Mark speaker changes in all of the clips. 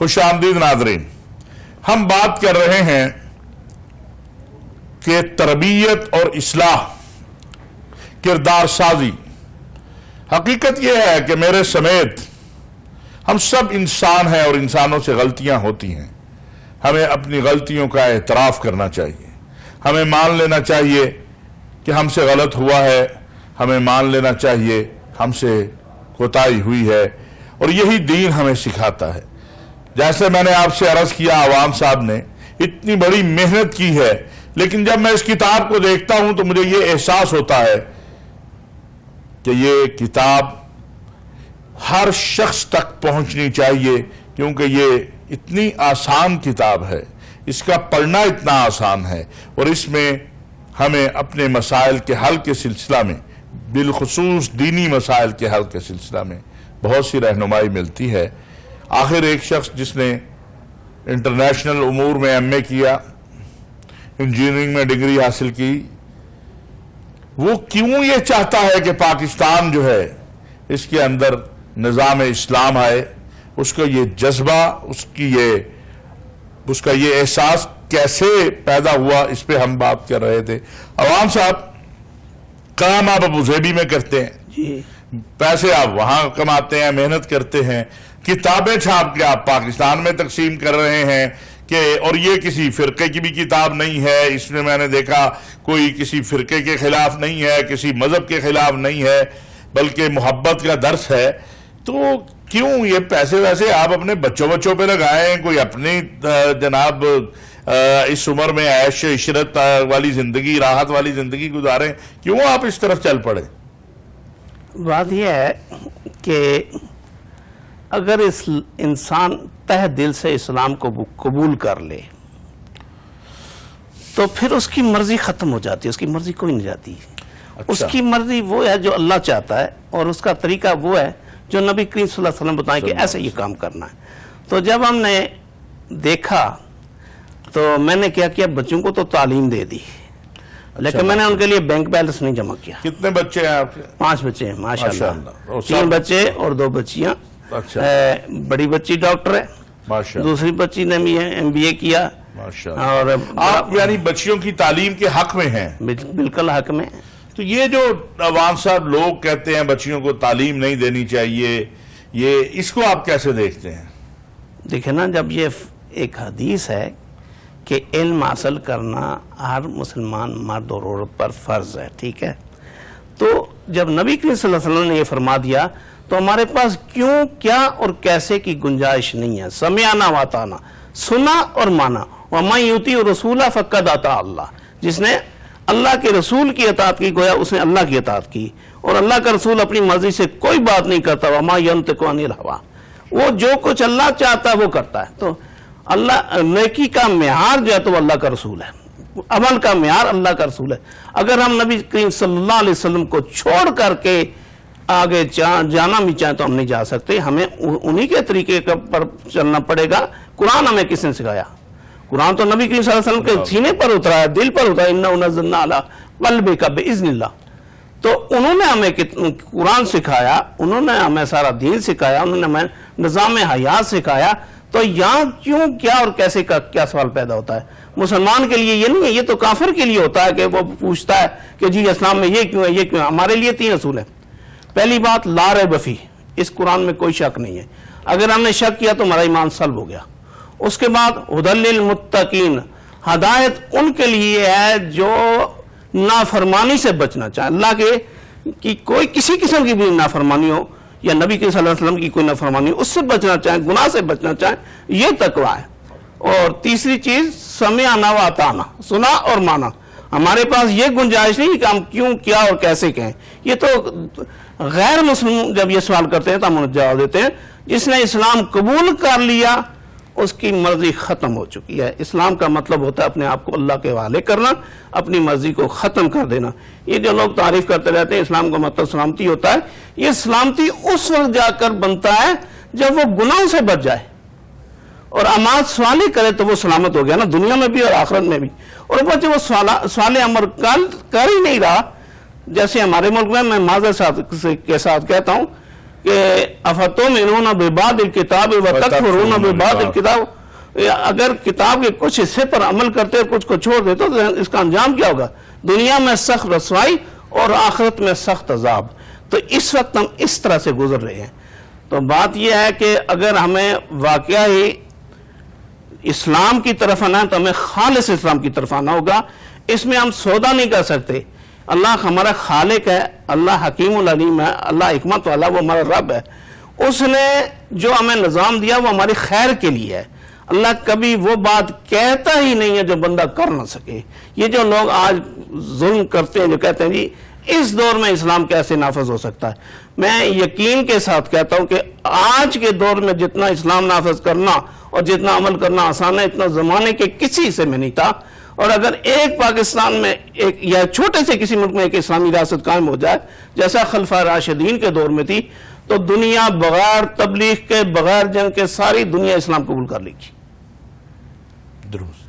Speaker 1: خوش آمدید ناظرین، ہم بات کر رہے ہیں کہ تربیت اور اصلاح، کردار سازی۔ حقیقت یہ ہے کہ میرے سمیت ہم سب انسان ہیں اور انسانوں سے غلطیاں ہوتی ہیں۔ ہمیں اپنی غلطیوں کا اعتراف کرنا چاہیے، ہمیں مان لینا چاہیے کہ ہم سے غلط ہوا ہے، ہمیں مان لینا چاہیے ہم سے کوتاہی ہوئی ہے، اور یہی دین ہمیں سکھاتا ہے۔ جیسے میں نے آپ سے عرض کیا، عوام صاحب نے اتنی بڑی محنت کی ہے، لیکن جب میں اس کتاب کو دیکھتا ہوں تو مجھے یہ احساس ہوتا ہے کہ یہ کتاب ہر شخص تک پہنچنی چاہیے، کیونکہ یہ اتنی آسان کتاب ہے، اس کا پڑھنا اتنا آسان ہے، اور اس میں ہمیں اپنے مسائل کے حل کے سلسلہ میں، بالخصوص دینی مسائل کے حل کے سلسلہ میں بہت سی رہنمائی ملتی ہے۔ آخر ایک شخص جس نے انٹرنیشنل امور میں ایم اے کیا، انجینئرنگ میں ڈگری حاصل کی، وہ کیوں یہ چاہتا ہے کہ پاکستان جو ہے اس کے اندر نظام اسلام آئے؟ اس کا یہ جذبہ، اس کا یہ احساس کیسے پیدا ہوا، اس پہ ہم بات کر رہے تھے۔ عوام صاحب، کام آپ ابوظہبی میں کرتے ہیں، پیسے آپ وہاں کماتے ہیں، محنت کرتے ہیں، کتابیں چھاپ کے آپ پاکستان میں تقسیم کر رہے ہیں اور یہ کسی فرقے کی بھی کتاب نہیں ہے، اس میں نے دیکھا کوئی کسی فرقے کے خلاف نہیں ہے، کسی مذہب کے خلاف نہیں ہے، بلکہ محبت کا درس ہے۔ تو کیوں یہ پیسے ویسے آپ اپنے بچوں پہ لگائیں، کوئی اپنی جناب اس عمر میں عیش عشرت والی زندگی، راحت والی زندگی گزاریں، کیوں آپ اس طرف چل پڑے؟
Speaker 2: بات یہ ہے کہ اگر انسان تہ دل سے اسلام کو قبول کر لے تو پھر اس کی مرضی ختم ہو جاتی ہے، اس کی مرضی کوئی نہیں جاتی۔ اس کی مرضی وہ ہے جو اللہ چاہتا ہے، اور اس کا طریقہ وہ ہے جو نبی کریم صلی اللہ علیہ وسلم بتائیں کہ ایسے یہ کام کرنا ہے۔ تو جب ہم نے دیکھا تو میں نے کیا کیا، بچوں کو تو تعلیم دے دی، لیکن میں نے ان کے لیے بینک بیلنس نہیں جمع کیا۔
Speaker 1: کتنے بچے ہیں آپ کے؟
Speaker 2: 5 بچے ہیں ماشاءاللہ، 3 بچے اور 2 بچیاں۔ بڑی بچی ڈاکٹر ہے، دوسری بچی نے بھی ایم بی اے کیا، اور
Speaker 1: آپ یعنی بچیوں کی تعلیم کے حق میں ہیں؟
Speaker 2: بالکل حق میں۔
Speaker 1: تو یہ جو عوام صاحب لوگ کہتے ہیں بچیوں کو تعلیم نہیں دینی چاہیے، اس کو آپ کیسے دیکھتے ہیں؟
Speaker 2: دیکھیں نا، جب یہ ایک حدیث ہے کہ علم حاصل کرنا ہر مسلمان مرد اور عورت پر فرض ہے، ٹھیک ہے، تو جب نبی کریم صلی اللہ علیہ وسلم نے یہ فرما دیا تو ہمارے پاس کیوں، کیا اور کیسے کی گنجائش نہیں ہے۔ سمعنا واطعنا، سنا اور مانا، وَمَن يُطِعِ الرَّسُولَ فَقَدْ أَطَاعَ اللَّهَ، جس نے اللہ کے رسول کی اطاعت کی گویا اس نے اللہ کی اطاعت کی، اور اللہ کا رسول اپنی مرضی سے کوئی بات نہیں کرتا۔ وَمَا يَنطِقُ عَنِ الْهَوَىٰ، وہ جو کچھ اللہ چاہتا ہے وہ کرتا ہے۔ تو اللہ نیکی کا معیار جو ہے تو اللہ کا رسول ہے، عمل کا معیار اللہ کا رسول ہے۔ اگر ہم نبی کریم صلی اللہ علیہ وسلم کو چھوڑ کر کے آگے جانا بھی چاہیں تو ہم نہیں جا سکتے، ہمیں انہی کے طریقے پر چلنا پڑے گا۔ قرآن ہمیں کس نے سکھایا؟ قرآن تو نبی کریم صلی اللہ علیہ وسلم کے سینے پر اترا ہے، دل پر اترا ہے، اِنَّا نَزَّلْنَا عَلَىٰ قَلْبِكَ بِإِذْنِ اللَّهِ۔ تو انہوں نے ہمیں قرآن سکھایا، انہوں نے ہمیں سارا دین سکھایا، انہوں نے ہمیں نظام حیات سکھایا، تو یہاں کیوں، کیا اور کیسے کا کیا سوال پیدا ہوتا ہے؟ مسلمان کے لیے یہ نہیں ہے، یہ تو کافر کے لیے ہوتا ہے کہ وہ پوچھتا ہے کہ جی اسلام میں یہ کیوں ہے، یہ کیوں ہے۔ ہمارے لیے 3 اصول ہیں۔ پہلی بات، لا ریب فیہ، اس قرآن میں کوئی شک نہیں ہے، اگر ہم نے شک کیا تو ہمارا ایمان سلب ہو گیا۔ اس کے بعد ھدی للمتقین، ہدایت ان کے لیے ہے جو نافرمانی سے بچنا چاہے، اللہ کے کوئی کسی قسم کی بھی نافرمانی ہو، یا نبی کے صلی اللہ علیہ وسلم کی کوئی نافرمانی ہو، اس سے بچنا چاہیں، گناہ سے بچنا چاہیں، یہ تقویٰ ہے۔ اور تیسری چیز، سمعنا واطعنا، سنا اور مانا۔ ہمارے پاس یہ گنجائش نہیں کہ ہم کیوں، کیا اور کیسے کہیں۔ یہ تو غیر مسلم جب یہ سوال کرتے ہیں تو ہم انہیں جواب دیتے ہیں، جس نے اسلام قبول کر لیا اس کی مرضی ختم ہو چکی ہے۔ اسلام کا مطلب ہوتا ہے اپنے آپ کو اللہ کے حوالے کرنا، اپنی مرضی کو ختم کر دینا۔ یہ جو لوگ تعریف کرتے رہتے ہیں اسلام کا مطلب سلامتی ہوتا ہے، یہ سلامتی اس وقت جا کر بنتا ہے جب وہ گناہوں سے بچ جائے اور اعمال صالح کرے تو وہ سلامت ہو گیا نا، دنیا میں بھی اور آخرت میں بھی۔ اور بچے وہ صالح عمل کر ہی نہیں رہا، جیسے ہمارے ملک میں معذرت کے ساتھ کہتا ہوں کہ افتؤمنون ببعض الکتاب وتکفرون ببعض الکتاب، اگر کتاب کے کچھ حصے پر عمل کرتے اور کچھ کو چھوڑ دیتے تو اس کا انجام کیا ہوگا؟ دنیا میں سخت رسوائی اور آخرت میں سخت عذاب۔ تو اس وقت ہم اس طرح سے گزر رہے ہیں۔ تو بات یہ ہے کہ اگر ہمیں واقعہ ہی اسلام کی طرف آنا ہے تو ہمیں خالص اسلام کی طرف آنا ہوگا۔ اس میں ہم سودا نہیں کر سکتے۔ اللہ ہمارا خالق ہے، اللہ حکیم العلیم ہے، اللہ حکمت والا، وہ ہمارا رب ہے۔ اس نے جو ہمیں نظام دیا وہ ہماری خیر کے لیے ہے۔ اللہ کبھی وہ بات کہتا ہی نہیں ہے جو بندہ کر نہ سکے۔ یہ جو لوگ آج ظلم کرتے ہیں، جو کہتے ہیں جی اس دور میں اسلام کیسے نافذ ہو سکتا ہے، میں یقین کے ساتھ کہتا ہوں کہ آج کے دور میں جتنا اسلام نافذ کرنا اور جتنا عمل کرنا آسان ہے، اتنا زمانے کے کسی سے میں نہیں تھا۔ اور اگر ایک پاکستان میں ایک یا چھوٹے سے کسی ملک میں ایک اسلامی ریاست قائم ہو جائے جیسا خلفاء راشدین کے دور میں تھی، تو دنیا بغیر تبلیغ کے، بغیر جنگ کے، ساری دنیا اسلام قبول کر لے گی۔
Speaker 1: درست۔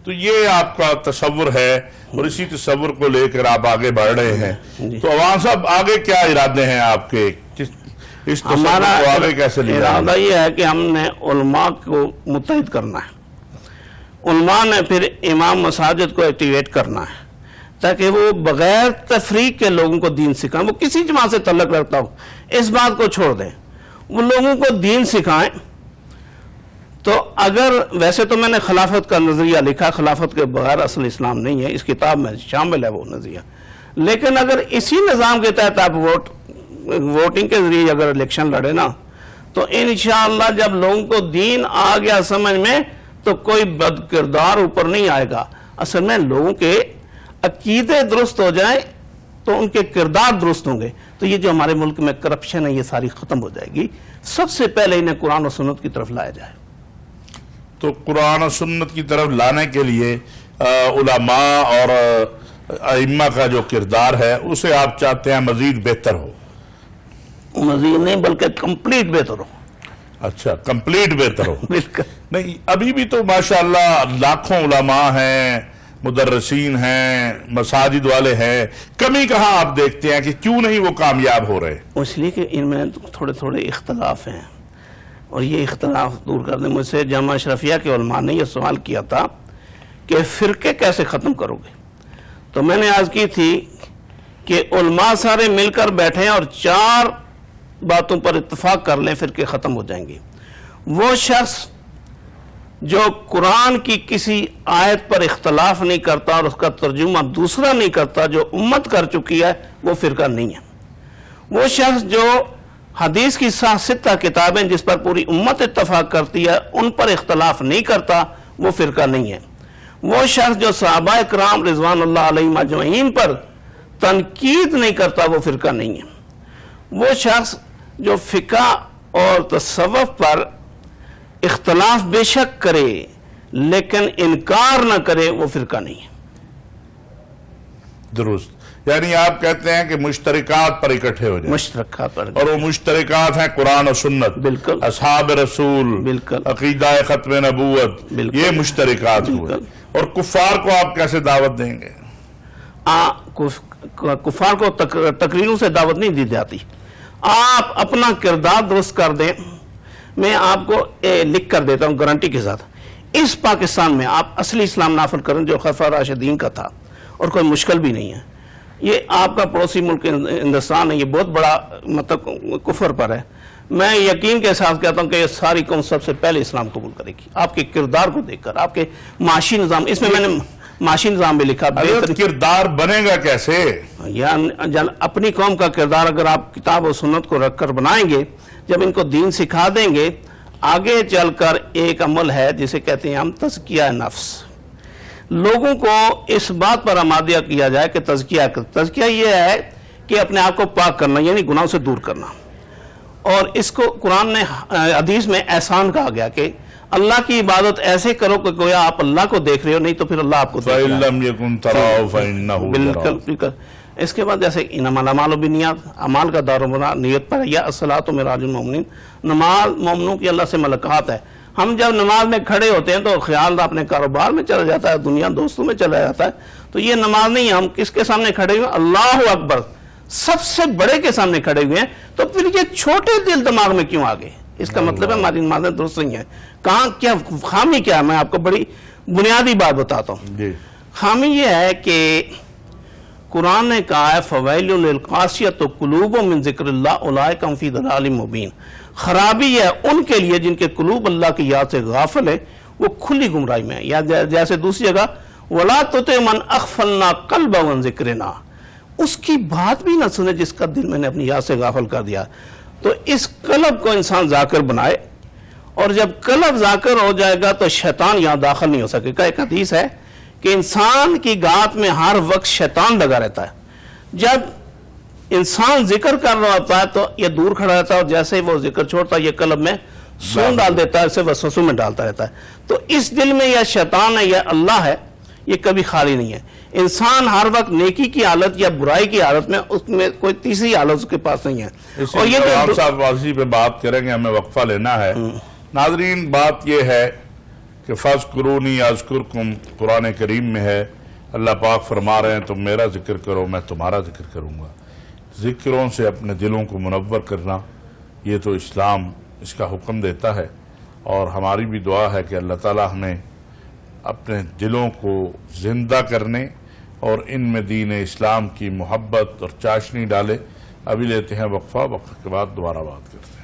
Speaker 1: تو یہ آپ کا تصور ہے اور اسی تصور کو لے کر آپ آگے بڑھ رہے ہیں۔ تو عوام صاحب آگے کیا ارادے ہیں آپ کے؟ اس تصور کو آگے کیسے لے جائیں؟
Speaker 2: ارادہ یہ ہے کہ ہم نے علماء کو متحد کرنا ہے۔ علماء نے پھر امام مساجد کو ایکٹیویٹ کرنا ہے تاکہ وہ بغیر تفریق کے لوگوں کو دین سکھائیں۔ وہ کسی جماعت سے تعلق رکھتا ہو، اس بات کو چھوڑ دیں، وہ لوگوں کو دین سکھائیں۔ تو اگر ویسے تو میں نے خلافت کا نظریہ لکھا، خلافت کے بغیر اصل اسلام نہیں ہے، اس کتاب میں شامل ہے وہ نظریہ، لیکن اگر اسی نظام کے تحت آپ ووٹنگ کے ذریعے اگر الیکشن لڑے نا، تو انشاءاللہ جب لوگوں کو دین آ گیا سمجھ میں تو کوئی بد کردار اوپر نہیں آئے گا۔ اصل میں لوگوں کے عقیدے درست ہو جائیں تو ان کے کردار درست ہوں گے، تو یہ جو ہمارے ملک میں کرپشن ہے یہ ساری ختم ہو جائے گی۔ سب سے پہلے انہیں قرآن و سنت کی طرف لایا جائے۔
Speaker 1: تو قرآن و سنت کی طرف لانے کے لیے علماء اور ائمہ کا جو کردار ہے اسے آپ چاہتے ہیں مزید بہتر ہو؟
Speaker 2: مزید نہیں بلکہ کمپلیٹ بہتر ہو۔
Speaker 1: اچھا، کمپلیٹ بہتر ہو۔
Speaker 2: بالکل
Speaker 1: نہیں، ابھی بھی تو ماشاءاللہ لاکھوں علماء ہیں، مدرسین ہیں، مساجد والے ہیں، کمی کہاں آپ دیکھتے ہیں کہ کیوں نہیں وہ کامیاب ہو رہے؟
Speaker 2: اس لیے کہ ان میں تھوڑے تھوڑے اختلاف ہیں، اور یہ اختلاف دور کر دیں۔ مجھ سے جامعہ اشرفیہ کے علماء نے یہ سوال کیا تھا کہ فرقے کیسے ختم کرو گے؟ تو میں نے عرض کی تھی کہ علماء سارے مل کر بیٹھیں اور 4 باتوں پر اتفاق کر لیں، فرقے ختم ہو جائیں گے۔ وہ شخص جو قرآن کی کسی آیت پر اختلاف نہیں کرتا اور اس کا ترجمہ دوسرا نہیں کرتا جو امت کر چکی ہے، وہ فرقہ نہیں ہے۔ وہ شخص جو حدیث کی 6 کتابیں جس پر پوری امت اتفاق کرتی ہے ان پر اختلاف نہیں کرتا، وہ فرقہ نہیں ہے۔ وہ شخص جو صحابہ کرام رضوان اللہ علیہم اجمعین پر تنقید نہیں کرتا، وہ فرقہ نہیں ہے۔ وہ شخص جو فقہ اور تصوف پر اختلاف بے شک کرے لیکن انکار نہ کرے، وہ فرقہ نہیں ہے۔
Speaker 1: درست۔ یعنی آپ کہتے ہیں کہ مشترکات پر اکٹھے ہو جائیں،
Speaker 2: مشترکات پر،
Speaker 1: اور وہ مشترکات ہیں قرآن و سنت،
Speaker 2: بالکل،
Speaker 1: اصحاب رسول،
Speaker 2: بالکل،
Speaker 1: عقیدہ ختم نبوت،
Speaker 2: بالکل،
Speaker 1: یہ مشترکات ہوئے۔ اور کفار کو آپ کیسے دعوت دیں گے؟
Speaker 2: کفار کو تقریروں سے دعوت نہیں دی جاتی۔ آپ اپنا کردار درست کر دیں۔ میں آپ کو لکھ کر دیتا ہوں گارنٹی کے ساتھ، اس پاکستان میں آپ اصلی اسلام نافذ کریں جو خلفاء راشدین کا تھا، اور کوئی مشکل بھی نہیں ہے۔ یہ آپ کا پڑوسی ملک ہندوستان ہے، یہ بہت بڑا مطلب کفر پر ہے۔ میں یقین کے ساتھ کہتا ہوں کہ یہ ساری قوم سب سے پہلے اسلام قبول کرے گی، آپ کے کردار کو دیکھ کر، آپ کے معاشی نظام، اس میں میں نے معاشی نظام بھی لکھا۔
Speaker 1: کردار بنے گا کیسے؟
Speaker 2: اپنی قوم کا کردار اگر آپ کتاب و سنت کو رکھ کر بنائیں گے، جب ان کو دین سکھا دیں گے، آگے چل کر ایک عمل ہے جسے کہتے ہیں ہم تزکیہ نفس۔ لوگوں کو اس بات پر آمادہ کیا جائے کہ تزکیہ یہ ہے کہ اپنے آپ کو پاک کرنا، یعنی گناہوں سے دور کرنا۔ اور اس کو قرآن نے حدیث میں احسان کہا گیا کہ اللہ کی عبادت ایسے کرو کہ گویا آپ اللہ کو دیکھ رہے ہو، نہیں تو پھر اللہ آپ کو دیکھ رہا ہے۔
Speaker 1: فَإِن لَّمْ يَكُن تَرَاهُ فَإِنَّهُ
Speaker 2: بالکل بالکل۔ اس کے بعد جیسے انما الاعمال بالنیات، اعمال کا دار و مدار نیت پر ہے، یا الصلاۃ معراج المومنین، نماز مومنوں کی اللہ سے ملاقات ہے۔ ہم جب نماز میں کھڑے ہوتے ہیں تو خیال اپنے کاروبار میں چلا جاتا ہے، دنیا دوستوں میں چلا جاتا ہے، تو یہ نماز نہیں ہے۔ ہم کس کے سامنے کھڑے ہوئے؟ اللہ اکبر، سب سے بڑے کے سامنے کھڑے ہوئے ہیں، تو پھر یہ چھوٹے دل دماغ میں کیوں آگے؟ اس کا مطلب ہے ہماری نمازیں درست نہیں ہیں. کہاں کیا خامی کیا ہے؟ میں آپ کو بڑی بنیادی بات بتاتا ہوں.
Speaker 1: جی
Speaker 2: خامی یہ ہے کہ قرآن نے کہا ہے فویل للقاسیۃ قلوبہم من ذکر اللہ اولئک ہم فی ضلال مبین. خرابی ہے ان کے لیے جن کے قلوب اللہ کی یاد سے غافل ہے، وہ کھلی گمراہی میں ہے. یا جیسے دوسری جگہ وَلَا تُطِعْ مَنْ أَغْفَلْنَا قَلْبَهُ عَنْ ذِكْرِنَا، اس کی بات بھی نہ سنے جس کا دل میں نے اپنی یاد سے غافل کر دیا. تو اس قلب کو انسان ذاکر بنائے، اور جب قلب ذاکر ہو جائے گا تو شیطان یہاں داخل نہیں ہو سکے گا. ایک حدیث ہے کہ انسان کی گات میں ہر وقت شیطان لگا رہتا ہے. جب انسان ذکر کر رہا ہوتا ہے تو یہ دور کھڑا رہتا ہے، اور جیسے وہ ذکر چھوڑتا ہے یہ قلب میں سون ڈال دیتا ہے، اسے وسوسوں میں ڈالتا رہتا ہے. تو اس دل میں یا شیطان ہے یا اللہ ہے، یہ کبھی خالی نہیں ہے. انسان ہر وقت نیکی کی حالت یا برائی کی حالت میں، اس میں کوئی تیسری حالت اس کے پاس نہیں ہے.
Speaker 1: اور یہ آپ صاحب واضح پہ بات کریں گے، ہمیں وقفہ لینا ہے. ناظرین بات یہ ہے کہ فَاذْكُرُونِي أَذْكُرْكُمْ قرآن کریم میں ہے. اللہ پاک فرما رہے ہیں تم میرا ذکر کرو میں تمہارا ذکر کروں گا. ذکروں سے اپنے دلوں کو منور کرنا، یہ تو اسلام اس کا حکم دیتا ہے. اور ہماری بھی دعا ہے کہ اللہ تعالی ہمیں اپنے دلوں کو زندہ کرنے اور ان میں دین اسلام کی محبت اور چاشنی ڈالے. ابھی لیتے ہیں وقفہ، وقفے کے بعد دوبارہ بات کرتے ہیں.